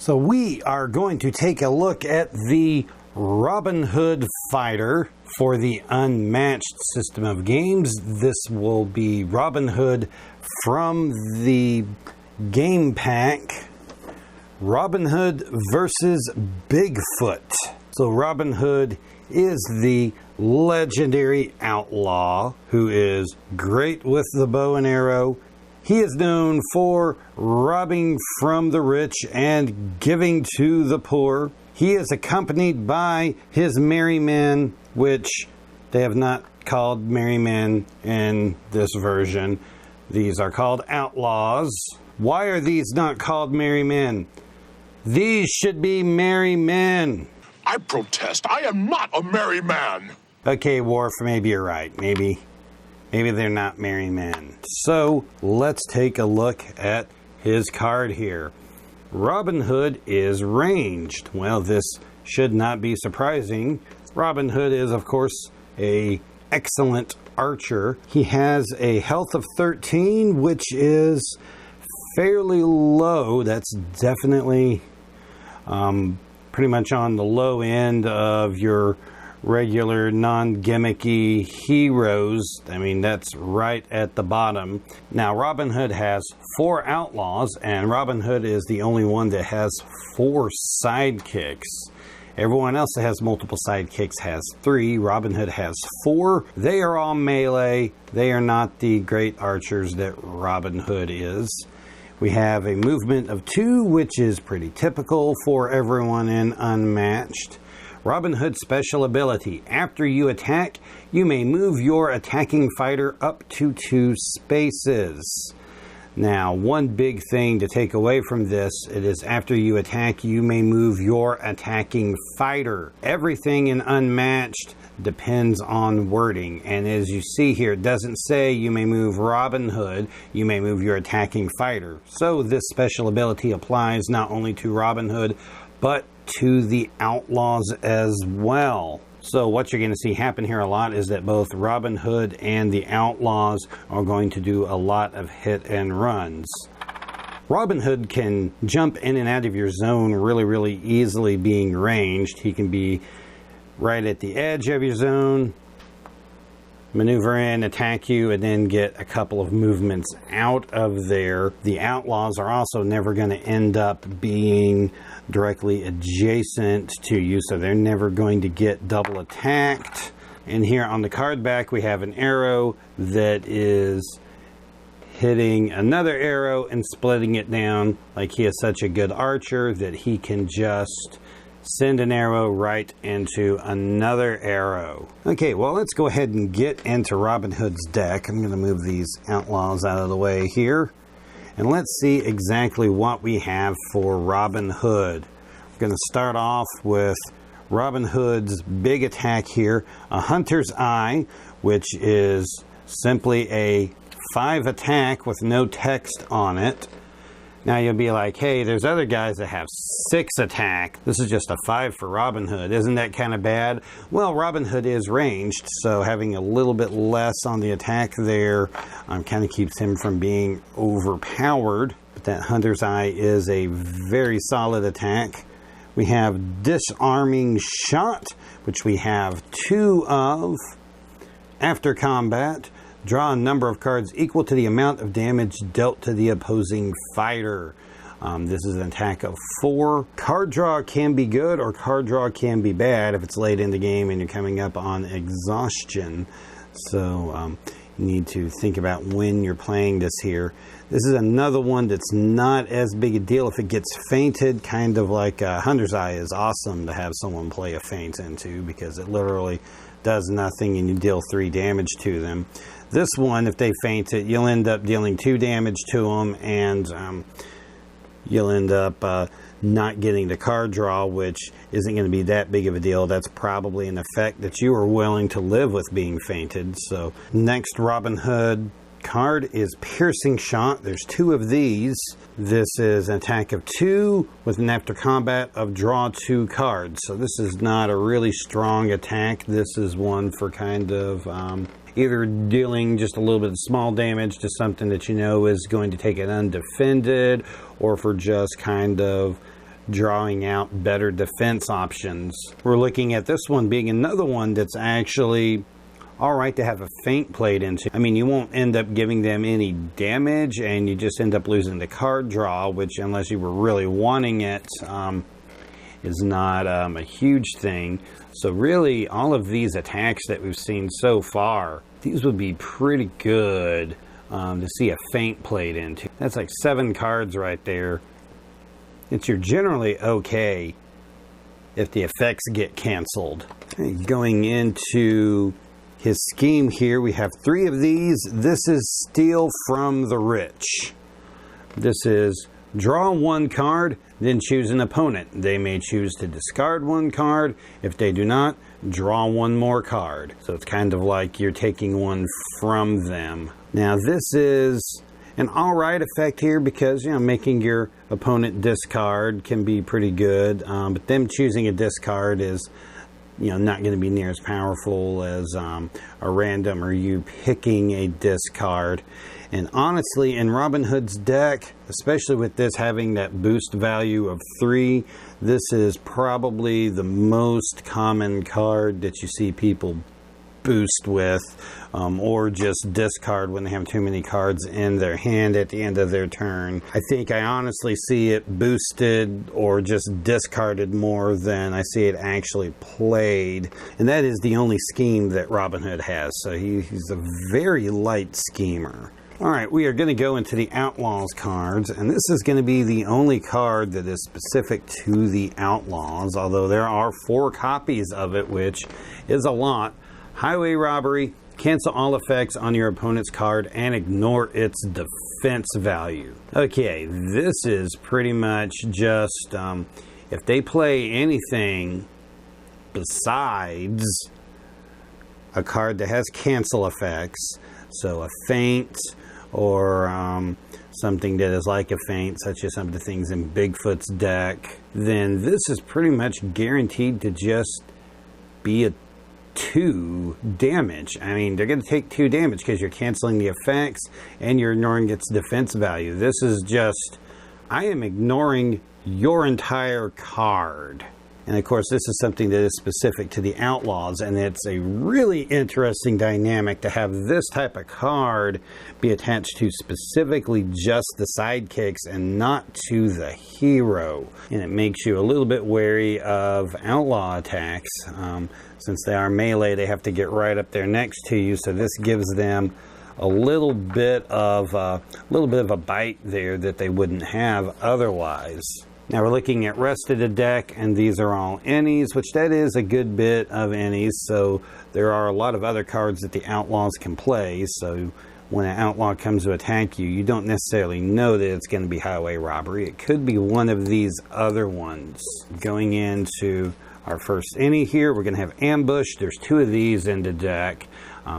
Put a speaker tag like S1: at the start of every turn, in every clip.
S1: So we are going to take a look at the Robin Hood Fighter for the Unmatched system of games. This will be Robin Hood from the game pack, Robin Hood versus Bigfoot. So Robin Hood is the legendary outlaw who is great with the bow and arrow. He is known for robbing from the rich and giving to the poor. He is accompanied by his merry men, which they have not called merry men in this version. These are called outlaws. Why are these not called merry men? These should be merry men.
S2: I protest. I am not a merry man.
S1: Okay, Worf, maybe you're right. Maybe they're not merry men. So let's take a look at his card here. Robin Hood is ranged. Well, this should not be surprising. Robin Hood is, of course, an excellent archer. He has a health of 13, which is fairly low. That's definitely pretty much on the low end of your regular non-gimmicky heroes. I mean, that's right at the bottom. Now, Robin Hood has 4 outlaws, and Robin Hood is the only one that has 4 sidekicks. Everyone else that has multiple sidekicks has 3. Robin Hood has 4. They are all melee. They are not the great archers that Robin Hood is. We have a movement of 2, which is pretty typical for everyone in Unmatched. Robin Hood's special ability. After you attack, you may move your attacking fighter up to 2 spaces. Now, one big thing to take away from this, it is after you attack, you may move your attacking fighter. Everything in Unmatched depends on wording. And as you see here, it doesn't say you may move Robin Hood, you may move your attacking fighter. So this special ability applies not only to Robin Hood, but to the outlaws as well. So what you're going to see happen here a lot is that both Robin Hood and the outlaws are going to do a lot of hit and runs. Robin Hood can jump in and out of your zone really easily being ranged. He can be right at the edge of your zone, maneuver in, attack you, and then get a couple of movements out of there. The outlaws are also never going to end up being directly adjacent to you, so they're never going to get double attacked. And here on the card back, we have an arrow that is hitting another arrow and splitting it down. Like, he is such a good archer that he can just send an arrow right into another arrow. Okay, well, let's go ahead and get into Robin Hood's deck. I'm going to move these outlaws out of the way here. And let's see exactly what we have for Robin Hood. We're going to start off with Robin Hood's big attack here, a Hunter's Eye, which is simply a 5 attack with no text on it. Now you'll be like, hey, there's other guys that have 6 attack. This is just a 5 for Robin Hood. Isn't that kind of bad? Well, Robin Hood is ranged, so having a little bit less on the attack there kind of keeps him from being overpowered. But that Hunter's Eye is a very solid attack. We have Disarming Shot, which we have 2 of. After combat, draw a number of cards equal to the amount of damage dealt to the opposing fighter. This is an attack of 4. Card draw can be good or card draw can be bad if it's late in the game and you're coming up on exhaustion. So you need to think about when you're playing this here. This is another one that's not as big a deal if it gets fainted, kind of like Hunter's Eye is awesome to have someone play a feint into because it literally does nothing and you deal 3 damage to them. This one, if they faint it, you'll end up dealing 2 damage to them, and you'll end up not getting the card draw, which isn't going to be that big of a deal. That's probably an effect that you are willing to live with being fainted. So next Robin Hood card is Piercing Shot. There's 2 of these. This is an attack of 2 with an after combat of draw 2 cards. So this is not a really strong attack. This is one for kind of either dealing just a little bit of small damage to something that you know is going to take it undefended, or for just kind of drawing out better defense options. We're looking at this one being another one that's actually alright to have a feint played into. I mean, you won't end up giving them any damage, and you just end up losing the card draw, which, unless you were really wanting it, is not a huge thing. So really, all of these attacks that we've seen so far, these would be pretty good to see a feint played into. That's like 7 cards right there. You're generally okay if the effects get canceled. Going into his scheme here, we have 3 of these. This is Steal from the Rich. This is draw 1 card, then choose an opponent. They may choose to discard 1 card. If they do not, draw 1 more card. So it's kind of like you're taking one from them. Now this is an alright effect here because, you know, making your opponent discard can be pretty good. But them choosing a discard is, you know, not going to be near as powerful as a random or you picking a discard. And honestly, in Robin Hood's deck, especially with this having that boost value of 3, this is probably the most common card that you see people boost with, or just discard when they have too many cards in their hand at the end of their turn. I honestly see it boosted or just discarded more than I see it actually played. And that is the only scheme that Robin Hood has. So he's a very light schemer. Alright, we are going to go into the Outlaws cards, and this is going to be the only card that is specific to the Outlaws, although there are 4 copies of it, which is a lot. Highway Robbery, cancel all effects on your opponent's card and ignore its defense value. Okay, this is pretty much just if they play anything besides a card that has cancel effects, so a feint or something that is like a feint, such as some of the things in Bigfoot's deck, then this is pretty much guaranteed to just be a 2 damage. I mean, they're going to take 2 damage because you're canceling the effects and you're ignoring its defense value. This is just, I am ignoring your entire card. And of course, this is something that is specific to the Outlaws, and it's a really interesting dynamic to have this type of card be attached to specifically just the sidekicks and not to the hero. And it makes you a little bit wary of outlaw attacks. Since they are melee, they have to get right up there next to you, so this gives them a little bit of a bite there that they wouldn't have otherwise. Now we're looking at rest of the deck, and these are all innies, which that is a good bit of innies, so there are a lot of other cards that the Outlaws can play, so when an outlaw comes to attack you, you don't necessarily know that it's going to be Highway Robbery. It could be one of these other ones. Going into our first innie here, we're going to have Ambush. There's 2 of these in the deck.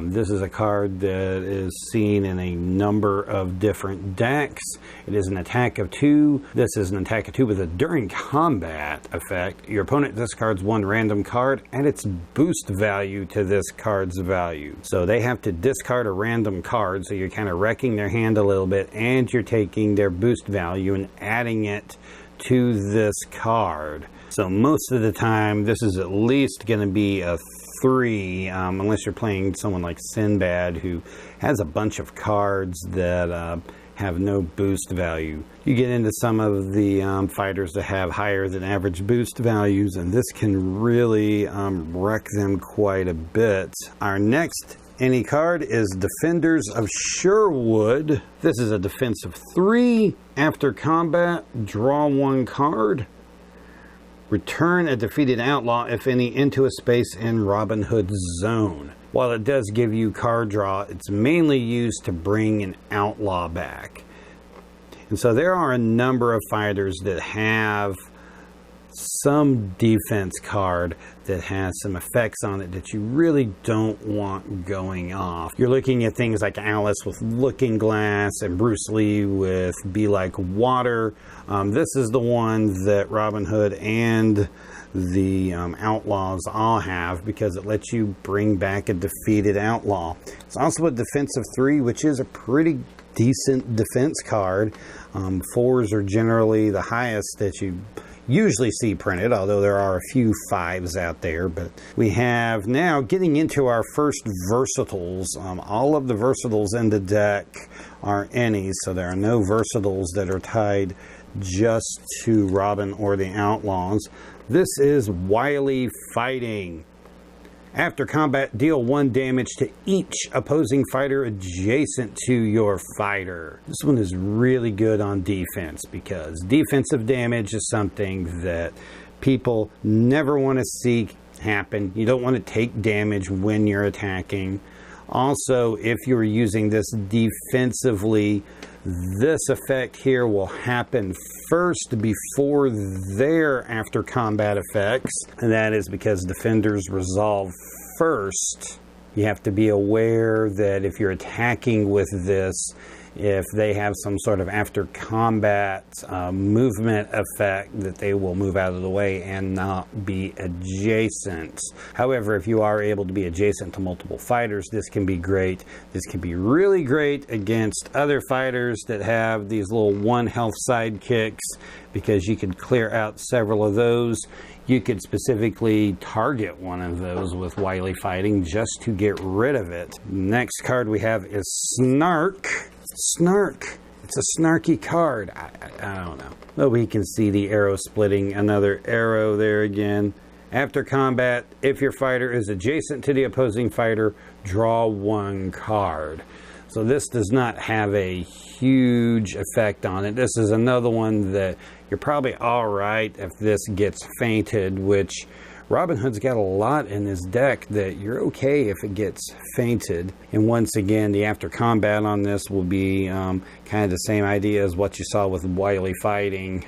S1: This is a card that is seen in a number of different decks. It is an attack of 2. This is an attack of 2 with a during combat effect. Your opponent discards 1 random card and its boost value to this card's value. So they have to discard a random card, so you're kind of wrecking their hand a little bit, and you're taking their boost value and adding it to this card. So most of the time, this is at least going to be a 3, unless you're playing someone like Sinbad, who has a bunch of cards that have no boost value. You get into some of the fighters that have higher than average boost values, and this can really wreck them quite a bit. Our next innie card is Defenders of Sherwood. This is a defense of 3. After combat, draw 1 card. Return a defeated outlaw, if any, into a space in Robin Hood's zone. While it does give you card draw, it's mainly used to bring an outlaw back. And so there are a number of fighters that have some defense card that has some effects on it that you really don't want going off. You're looking at things like Alice with Looking Glass and Bruce Lee with Be Like Water. This is the one that Robin Hood and the Outlaws all have, because it lets you bring back a defeated outlaw. It's also a defense of 3, which is a pretty decent defense card. 4s are generally the highest that you usually see printed, although there are a few 5s out there. But we have now getting into our first versatiles. All of the versatiles in the deck are any's, so there are no versatiles that are tied just to Robin or the Outlaws. This is Wily Fighting. After combat, deal 1 damage to each opposing fighter adjacent to your fighter. This one is really good on defense because defensive damage is something that people never want to see happen. You don't want to take damage when you're attacking. Also, if you're using this defensively, this effect here will happen first before their after combat effects, and that is because defenders resolve first. You have to be aware that if you're attacking with this, if they have some sort of after combat movement effect, that they will move out of the way and not be adjacent. However, if you are able to be adjacent to multiple fighters, this can be great. This can be really great against other fighters that have these little 1 health sidekicks, because you can clear out several of those. You could specifically target one of those with Wily Fighting just to get rid of it. Next card we have is Snark. Snark. It's a snarky card. I don't know. But we can see the arrow splitting. Another arrow there again. After combat, if your fighter is adjacent to the opposing fighter, draw 1 card. So this does not have a huge effect on it. This is another one that you're probably all right if this gets fainted, which Robin Hood's got a lot in his deck that you're okay if it gets fainted. And once again, the after combat on this will be kind of the same idea as what you saw with Wily Fighting.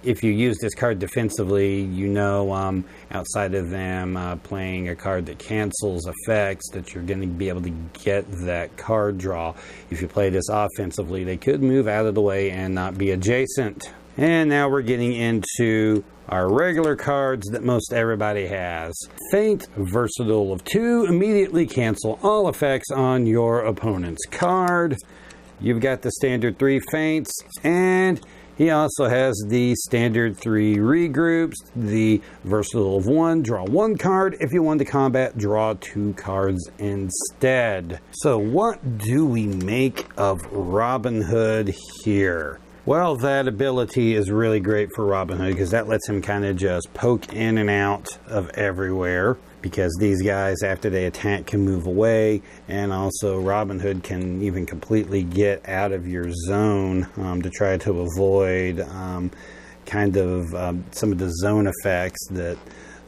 S1: If you use this card defensively, you know, outside of them playing a card that cancels effects, that you're going to be able to get that card draw. If you play this offensively, they could move out of the way and not be adjacent. And now we're getting into our regular cards that most everybody has. Feint, versatile of 2, immediately cancel all effects on your opponent's card. You've got the standard 3 feints, and he also has the standard 3 regroups, the versatile of 1, draw 1 card. If you want to combat, draw 2 cards instead. So what do we make of Robin Hood here? Well, that ability is really great for Robin Hood because that lets him kind of just poke in and out of everywhere, because these guys, after they attack, can move away, and also Robin Hood can even completely get out of your zone to try to avoid some of the zone effects that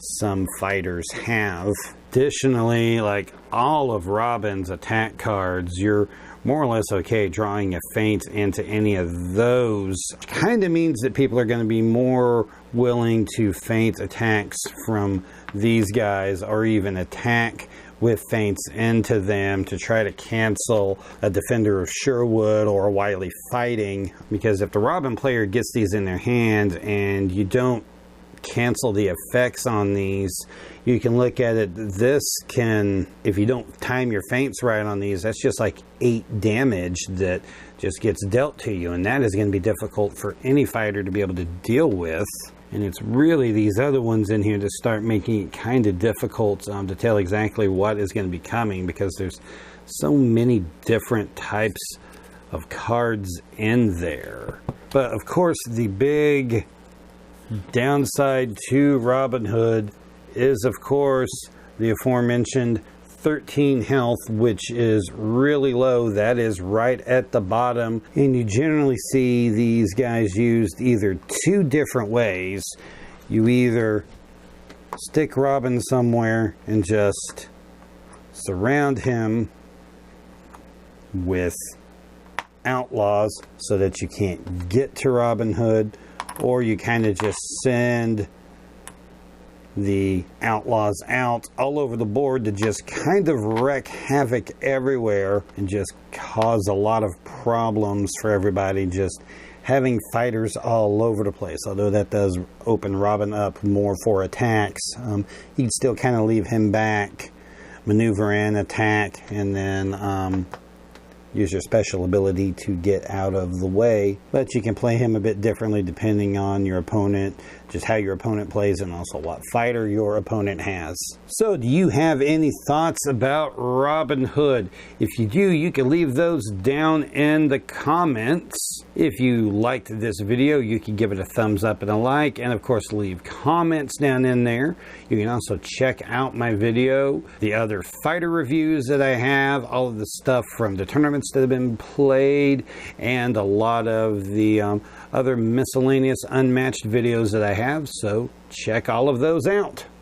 S1: some fighters have. Additionally, like all of Robin's attack cards, you're more or less okay drawing a feint into any of those. Kind of means that people are going to be more willing to feint attacks from these guys, or even attack with feints into them to try to cancel a Defender of Sherwood or a Wily Fighting. Because if the Robin player gets these in their hands and you don't cancel the effects on these, you can look at it, this can, if you don't time your feints right on these, that's just like 8 damage that just gets dealt to you, and that is going to be difficult for any fighter to be able to deal with. And it's really these other ones in here that start making it kind of difficult to tell exactly what is going to be coming, because there's so many different types of cards in there. But of course, the big downside to Robin Hood is, of course, the aforementioned 13 health, which is really low. That is right at the bottom, and you generally see these guys used either 2 different ways. You either stick Robin somewhere and just surround him with outlaws so that you can't get to Robin Hood, or you kind of just send the outlaws out all over the board to just kind of wreak havoc everywhere and just cause a lot of problems for everybody, just having fighters all over the place. Although that does open Robin up more for attacks, you'd still kind of leave him back, maneuver in, attack, and then use your special ability to get out of the way. But you can play him a bit differently depending on your opponent, just how your opponent plays, and also what fighter your opponent has. So do you have any thoughts about Robin Hood? If you do, you can leave those down in the comments. If you liked this video, you can give it a thumbs up and a like, and of course leave comments down in there. You can also check out my video, the other fighter reviews that I have, all of the stuff from the tournaments that have been played, and a lot of the other miscellaneous Unmatched videos that I have, so check all of those out.